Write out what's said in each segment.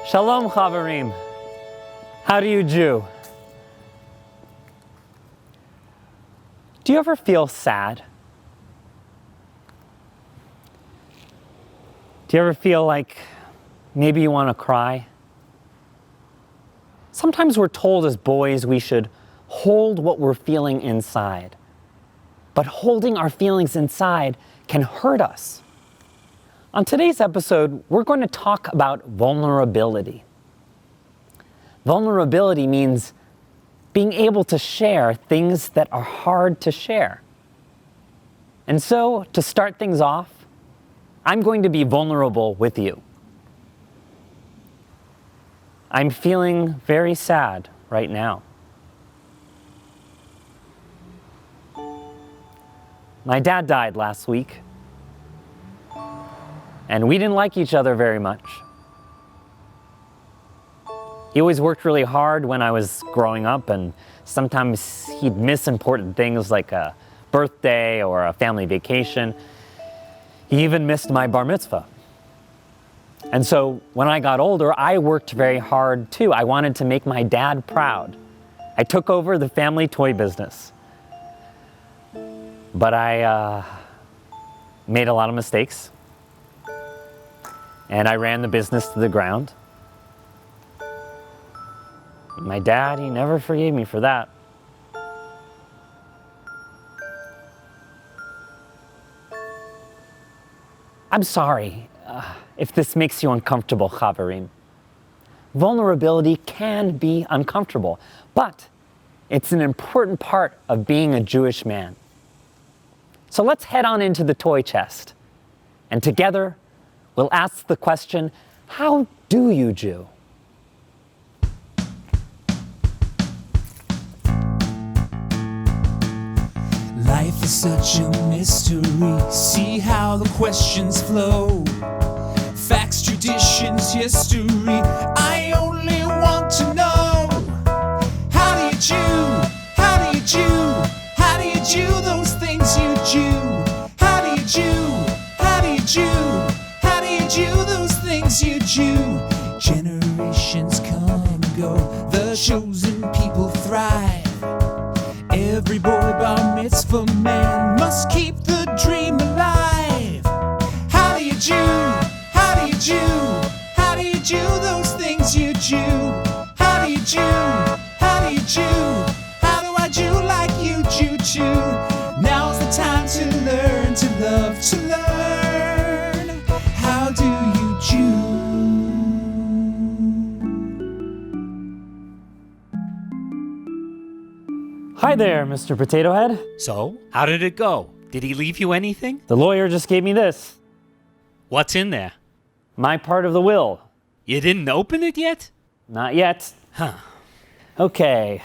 Shalom, Chavarim. How do you do? Do you ever feel sad? Do you ever feel like maybe you want to cry? Sometimes we're told as boys we should hold what we're feeling inside. But holding our feelings inside can hurt us. On today's episode, we're going to talk about vulnerability. Vulnerability means being able to share things that are hard to share. And so, to start things off, I'm going to be vulnerable with you. I'm feeling very sad right now. My dad died last week. And we didn't like each other very much. He always worked really hard when I was growing up, and sometimes he'd miss important things like a birthday or a family vacation. He even missed my bar mitzvah. And so when I got older, I worked very hard too. I wanted to make my dad proud. I took over the family toy business. But I made a lot of mistakes. And I ran the business to the ground. My dad, he never forgave me for that. I'm sorry if this makes you uncomfortable, Chavarim. Vulnerability can be uncomfortable, but it's an important part of being a Jewish man. So let's head on into the toy chest. And together, we'll ask the question, how do you Jew? Life is such a mystery. See how the questions flow. Facts, traditions, history. I only want to know. How do you Jew? How do you Jew? How do you Jew those things you Jew? How do you Jew? How do you Jew? Jew those things you Jew. Generations come and go, the chosen people thrive. Every boy bar mitzvah man must keep the dream alive. How do you Jew? How do you Jew? How do you Jew those things you Jew? How do you Jew? How do you Jew? How do I Jew like you Jew Jew? Now's the time to learn, to love, to learn. How do you Jew? Hi there, Mr. Potato Head. So, how did it go? Did he leave you anything? The lawyer just gave me this. What's in there? My part of the will. You didn't open it yet? Not yet. Huh. Okay.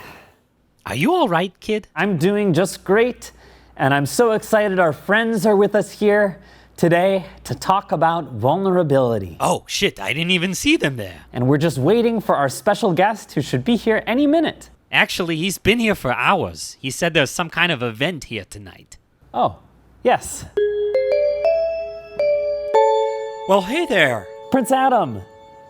Are you all right, kid? I'm doing just great, and I'm so excited our friends are with us here today to talk about vulnerability. Oh, shit, I didn't even see them there. And we're just waiting for our special guest who should be here any minute. Actually, he's been here for hours. He said there's some kind of event here tonight. Oh, yes. Well, hey there. Prince Adam,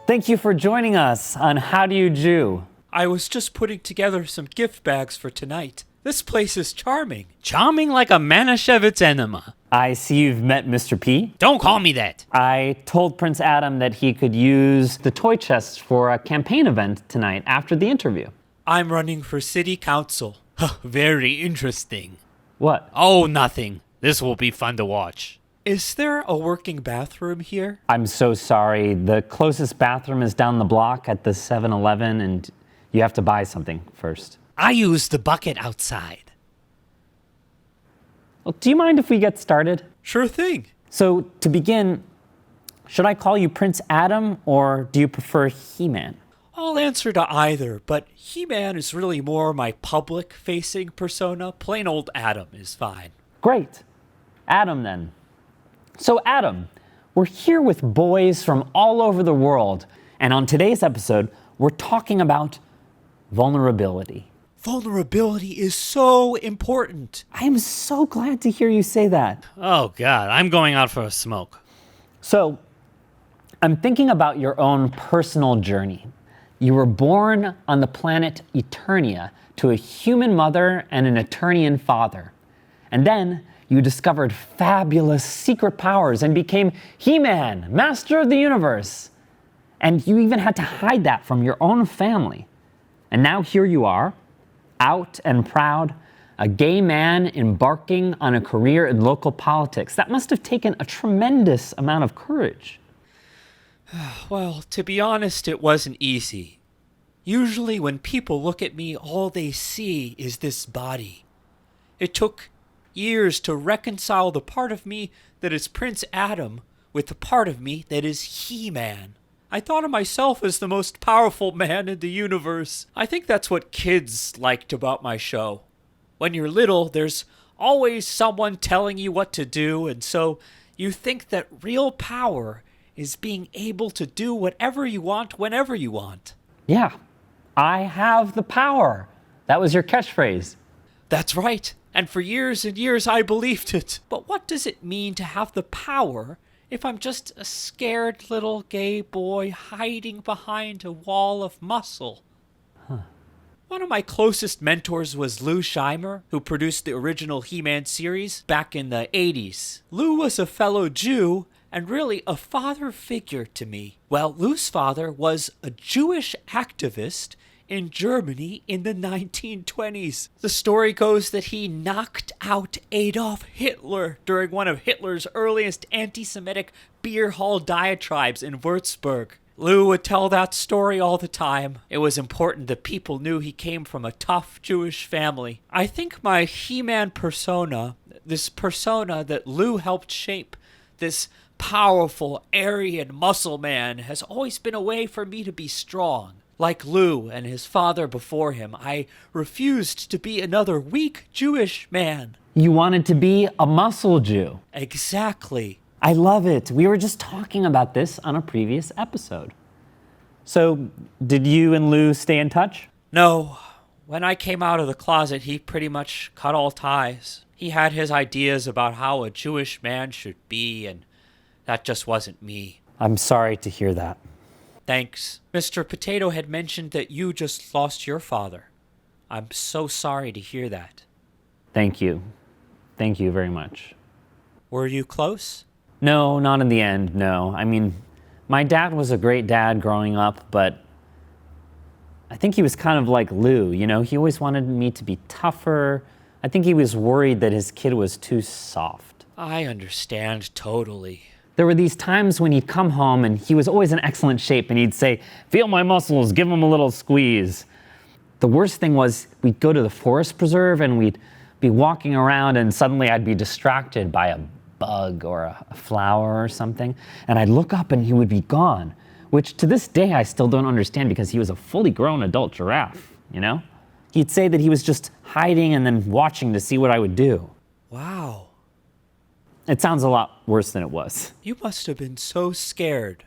thank you for joining us on How Do You Jew? I was just putting together some gift bags for tonight. This place is charming. Charming like a Manischewitz enema. I see you've met Mr. P. Don't call me that. I told Prince Adam that he could use the toy chest for a campaign event tonight after the interview. I'm running for city council. Very interesting. What? Oh, nothing. This will be fun to watch. Is there a working bathroom here? I'm so sorry. The closest bathroom is down the block at the 7-Eleven, and you have to buy something first. I use the bucket outside. Well, do you mind if we get started? Sure thing. So, to begin, should I call you Prince Adam, or do you prefer He-Man? I'll answer to either, but He-Man is really more my public-facing persona. Plain old Adam is fine. Great. Adam, then. So, Adam, we're here with boys from all over the world, and on today's episode, we're talking about vulnerability. Vulnerability is so important. I am so glad to hear you say that. Oh, God, I'm going out for a smoke. So, I'm thinking about your own personal journey. You were born on the planet Eternia to a human mother and an Eternian father. And then you discovered fabulous secret powers and became He-Man, Master of the Universe. And you even had to hide that from your own family. And now here you are, out and proud, a gay man embarking on a career in local politics. That must have taken a tremendous amount of courage. Well, to be honest, it wasn't easy. Usually when people look at me, all they see is this body. It took years to reconcile the part of me that is Prince Adam with the part of me that is He-Man. I thought of myself as the most powerful man in the universe. I think that's what kids liked about my show. When you're little, there's always someone telling you what to do, and so you think that real power is being able to do whatever you want, whenever you want. Yeah, I have the power. That was your catchphrase. That's right. And for years and years, I believed it. But what does it mean to have the power if I'm just a scared little gay boy hiding behind a wall of muscle? One of my closest mentors was Lou Scheimer, who produced the original He-Man series back in the 80s. Lou was a fellow Jew and really a father figure to me. Well, Lou's father was a Jewish activist in Germany in the 1920s. The story goes that he knocked out Adolf Hitler during one of Hitler's earliest anti-Semitic beer hall diatribes in Würzburg. Lou would tell that story all the time. It was important that people knew he came from a tough Jewish family. I think my He-Man persona, this persona that Lou helped shape, this powerful Aryan muscle man, has always been a way for me to be strong. Like Lou and his father before him, I refused to be another weak Jewish man. You wanted to be a muscle Jew. Exactly. I love it. We were just talking about this on a previous episode. So, did you and Lou stay in touch? No. When I came out of the closet, he pretty much cut all ties. He had his ideas about how a Jewish man should be, and that just wasn't me. I'm sorry to hear that. Thanks. Mr. Potato had mentioned that you just lost your father. I'm so sorry to hear that. Thank you. Thank you very much. Were you close? No, not in the end, no. I mean, my dad was a great dad growing up, but I think he was kind of like Lou, you know? He always wanted me to be tougher. I think he was worried that his kid was too soft. I understand totally. There were these times when he'd come home and he was always in excellent shape and he'd say, "Feel my muscles, give them a little squeeze." The worst thing was we'd go to the forest preserve and we'd be walking around and suddenly I'd be distracted by a bug or a flower or something, and I'd look up and he would be gone, which to this day I still don't understand because he was a fully grown adult giraffe, you know? He'd say that he was just hiding and then watching to see what I would do. Wow. It sounds a lot worse than it was. You must have been so scared.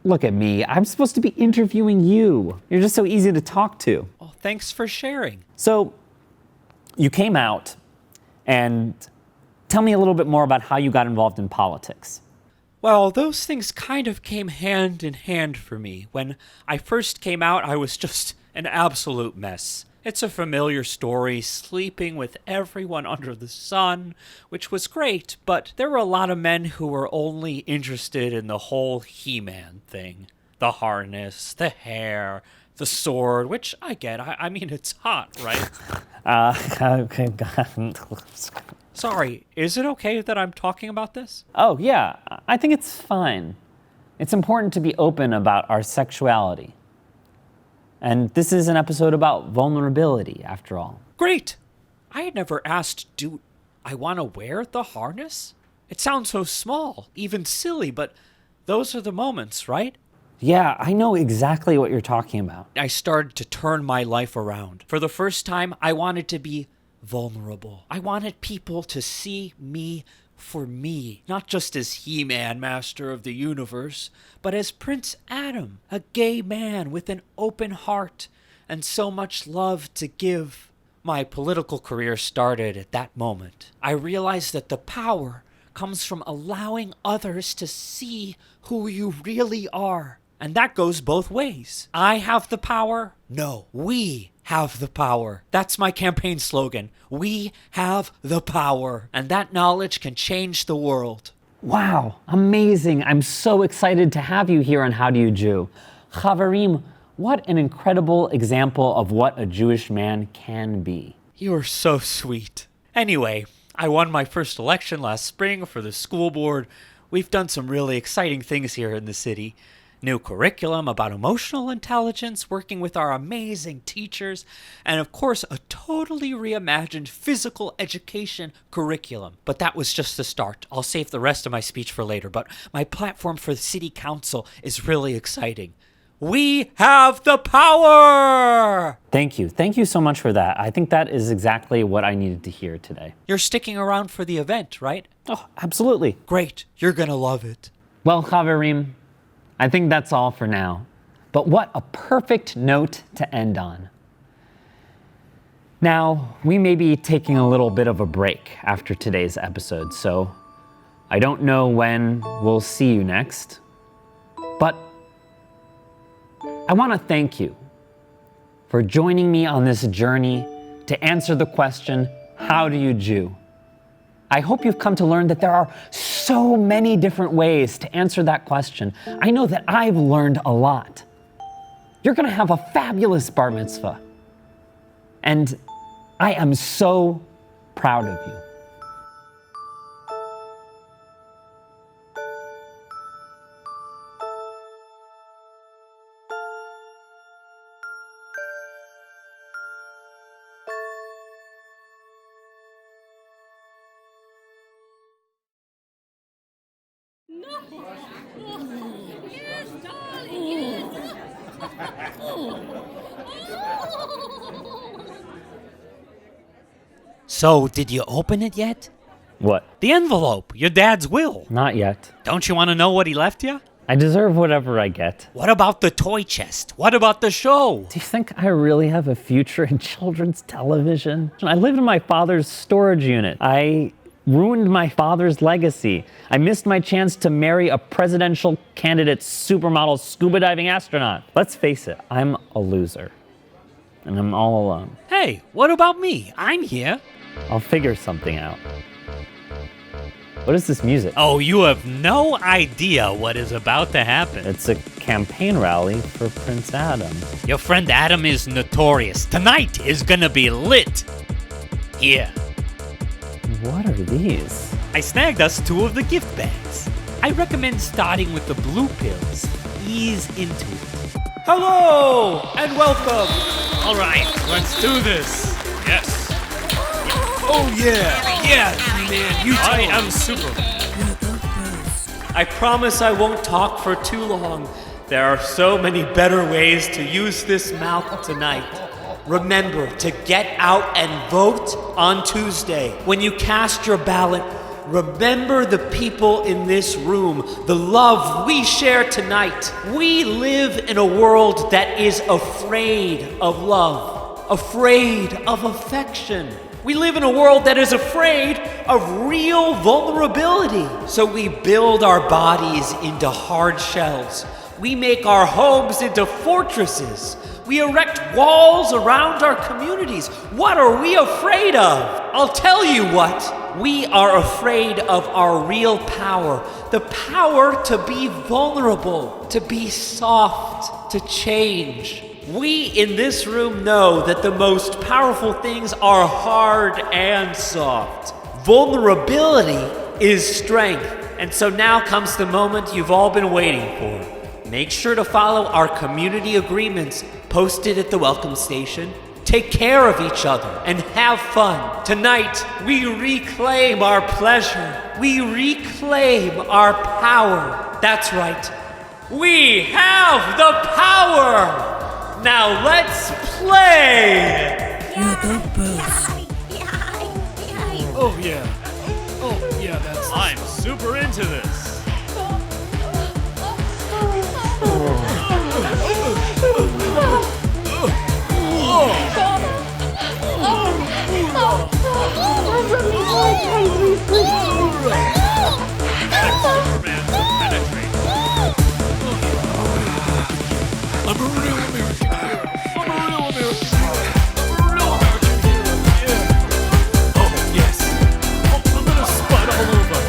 Look at me. I'm supposed to be interviewing you. You're just so easy to talk to. Well, thanks for sharing. So, you came out, and tell me a little bit more about how you got involved in politics. Well, those things kind of came hand in hand for me. When I first came out, I was just an absolute mess. It's a familiar story, sleeping with everyone under the sun, which was great, but there were a lot of men who were only interested in the whole He-Man thing. The harness, the hair, the sword, which I get. I mean, it's hot, right? Okay. Sorry, is it okay that I'm talking about this? Oh, yeah. I think it's fine. It's important to be open about our sexuality. And this is an episode about vulnerability, after all. Great! I had never asked, do I want to wear the harness? It sounds so small, even silly, but those are the moments, right? Yeah, I know exactly what you're talking about. I started to turn my life around. For the first time, I wanted to be vulnerable. I wanted people to see me for me, not just as He-Man, master of the universe, but as Prince Adam, a gay man with an open heart and so much love to give. My political career started at that moment. I realized that the power comes from allowing others to see who you really are. And that goes both ways. I have the power. No, we have the power. That's my campaign slogan. We have the power. And that knowledge can change the world. Wow, amazing. I'm so excited to have you here on How Do You Jew. Chavarim, what an incredible example of what a Jewish man can be. You're so sweet. Anyway, I won my first election last spring for the school board. We've done some really exciting things here in the city. New curriculum about emotional intelligence, working with our amazing teachers, and of course, a totally reimagined physical education curriculum. But that was just the start. I'll save the rest of my speech for later, but my platform for the city council is really exciting. We have the power! Thank you. Thank you so much for that. I think that is exactly what I needed to hear today. You're sticking around for the event, right? Oh, absolutely. Great. You're gonna love it. Well, Chavarim, I think that's all for now. But what a perfect note to end on. Now, we may be taking a little bit of a break after today's episode, so I don't know when we'll see you next, but I want to thank you for joining me on this journey to answer the question, how do you Jew? I hope you've come to learn that there are so many different ways to answer that question. I know that I've learned a lot. You're going to have a fabulous bar mitzvah. And I am so proud of you. Yes, darling, yes. So, did you open it yet? What? The envelope, your dad's will. Not yet. Don't you want to know what he left you? I deserve whatever I get. What about the toy chest? What about the show? Do you think I really have a future in children's television? I live in my father's storage unit. I ruined my father's legacy. I missed my chance to marry a presidential candidate supermodel scuba diving astronaut. Let's face it, I'm a loser. And I'm all alone. Hey, what about me? I'm here. I'll figure something out. What is this music? Oh, you have no idea what is about to happen. It's a campaign rally for Prince Adam. Your friend Adam is notorious. Tonight is gonna be lit. Here. What are these? I snagged us 2 of the gift bags. I recommend starting with the blue pills. Ease into it. Hello and welcome. All right, let's do this. Yes. Oh yeah, man, you I am super. I promise I won't talk for too long. There are so many better ways to use this mouth tonight. Remember to get out and vote on Tuesday. When you cast your ballot, remember the people in this room, the love we share tonight. We live in a world that is afraid of love, afraid of affection. We live in a world that is afraid of real vulnerability. So we build our bodies into hard shells. We make our homes into fortresses. We erect walls around our communities. What are we afraid of? I'll tell you what. We are afraid of our real power. The power to be vulnerable, to be soft, to change. We in this room know that the most powerful things are hard and soft. Vulnerability is strength. And so now comes the moment you've all been waiting for. Make sure to follow our community agreements posted at the welcome station. Take care of each other and have fun. Tonight, we reclaim our pleasure. We reclaim our power. That's right. We have the power. Now let's play! You're the best. Oh yeah. Oh yeah, that's... I'm super into this. Superman to penetrate. I'm a real American hero. I'm a real American hero. I'm a real American hero. Yeah. Oh, yes. Oh, I'm gonna spot all over.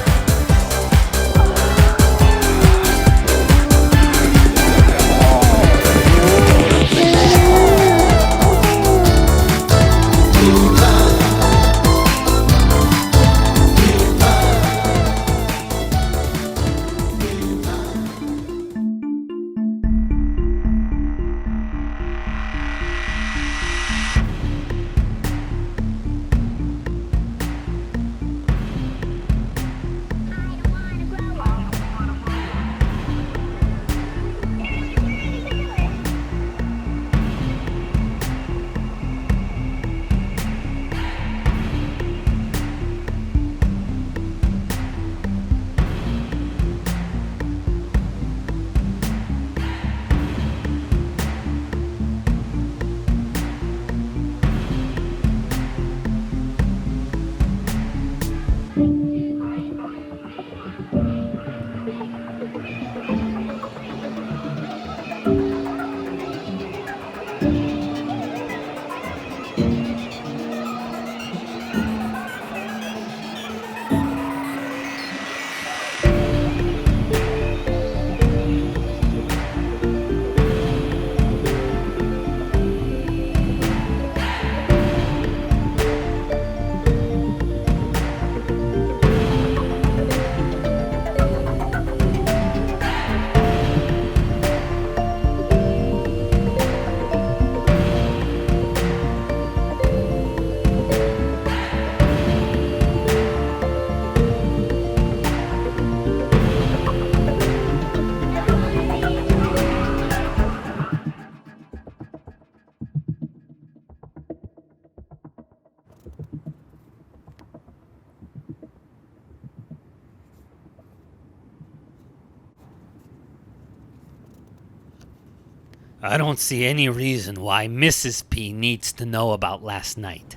I don't see any reason why Mrs. P needs to know about last night.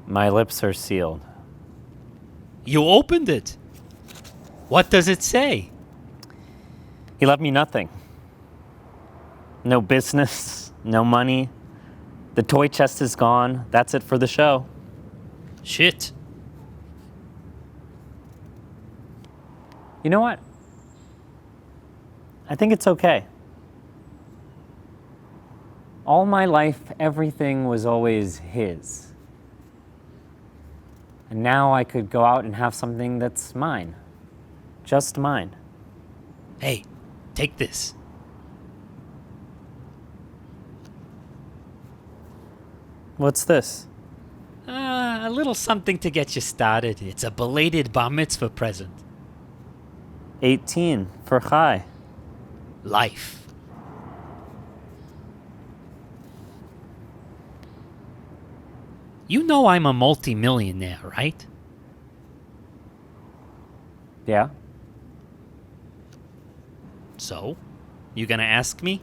My lips are sealed. You opened it. What does it say? He left me nothing. No business, no money. The toy chest is gone. That's it for the show. Shit. You know what? I think it's okay. All my life, everything was always his. And now I could go out and have something that's mine. Just mine. Hey, take this. What's this? A little something to get you started. It's a belated bar mitzvah present. 18 for Chai. Life. You know I'm a multi-millionaire, right? Yeah? So, you gonna ask me?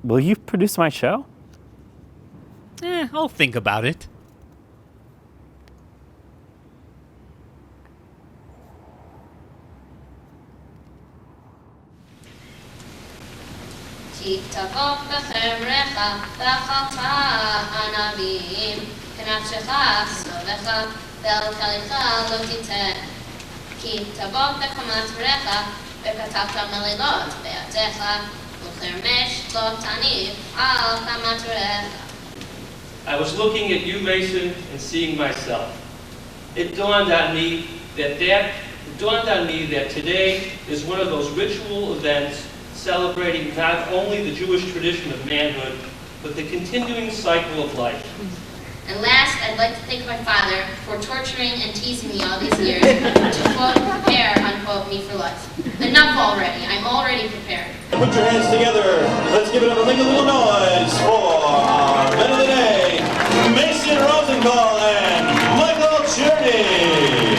Will you produce my show? I'll think about it. כי תבוא בחברך ואכלת ענבים, כנפשך סובך ואל כליך לא תיתן. כי תבוא בחמת פריך וכתבת מלילות בידיך, וכרמש לא תניב על חמת פריך. I was looking at you, Mason, and seeing myself. It dawned on me that today is one of those ritual events celebrating not only the Jewish tradition of manhood, but the continuing cycle of life. And last, I'd like to thank my father for torturing and teasing me all these years to, quote, prepare, unquote, me for life. Enough already. I'm already prepared. Put your hands together. Let's give it up and make a little noise for our men of the day, Mason Rosenthal and Michael Cherney.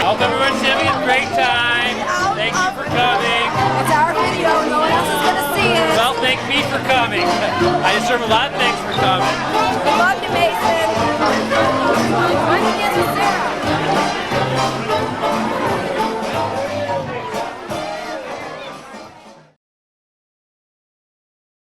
Hope everyone's having a great time. Thank you for coming. It's our video. No one else is going to see it. Well, thank me for coming. I deserve a lot of thanks.